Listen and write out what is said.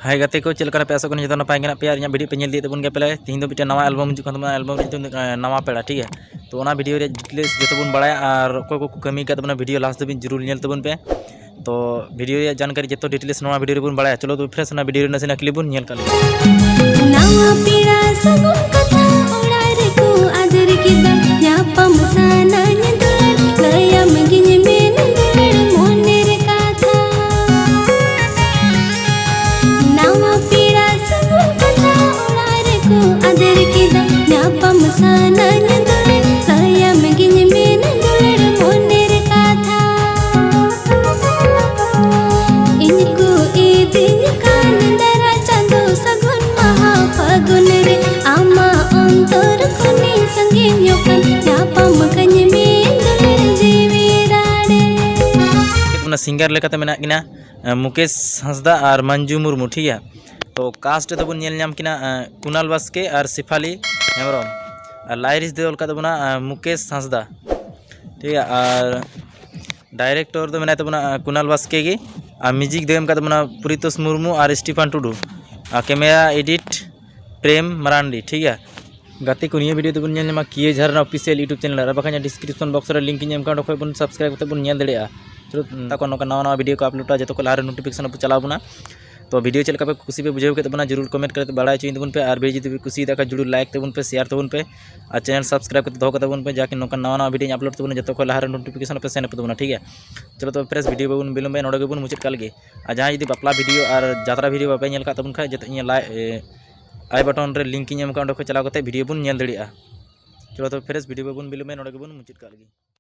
हाय गाते को चलकर पे आसोक जो नपाय पे इन वीडियो पे नल तबन पे तीन दो मिट्टे नवा एलबम हजून एलबम नवा पेड़ा ठीक है। तो ओना वीडियो डिटेल्स जो बन बड़ा और अकोय को कमी कर वीडियो लास्ट दिन जरूर नल तबन पे। तो वीडियो जानकारी जो डिटेल्स नवा वीडियो बन बड़ा चलो तो फ्रेश वीडियो नासे क्लिप बन नल सिंगर लेकाते मेना किना मुकेश हंसदा और मंजू मुर्मू ठीक है। तो कास्ट तबन नाम किना कुणाल बास्के और सिफाली हेम्ब्रम और लाइरिस देवल का तबना मुकेश हंसदा ठीक है। और डायरेक्टर तो मेना तबना कुणाल बास्के की और म्यूजिक देम का तबना प्रीतोष मुर्मू और स्टीफन टुडू और कैमरा एडिट प्रेम मरांडी ठीक है। गाते को निया वीडियो तबन नेलमा किए झरना ऑफिशियल यूट्यूब चैनल और बाखा डिस्क्रिप्शन बॉक्स रे लिंक इन एम का खय बन सब्सक्राइब करते बन नेल दड़िया। चलो तक नवा नवा वीडियो को अपलोड जो को लहारे नोटिफिकेशन पे चला बना। तो वीडियो चलका पे खुशी पे बुझे के बना जरूर कमेंट करते बड़ा चुन तबन पे और भी जुदी खुशी का जरूर लाइक तबन पे शेयर तबन पे और चैनल सब्सक्राइब करते दो तबन पे जाके नवा नवा वीडियो अपलोड तबन जो को लहारे नोटिफिकेशन पे सेन पे ठीक है। चलो तो फ्रेश वीडियो बन बिलम नोड़े बन मुचाद कल गे और जहाँ जुदी बापला वीडियो और जात्रा वीडियो बापे नेल का तबन खा जो आई बटन रे लिंक इन एम का चलाव करते वीडियो बन नेल दड़िया। चलो तो फ्रेश वीडियो बन बिलम नोड़े बन मुचाद कल गे।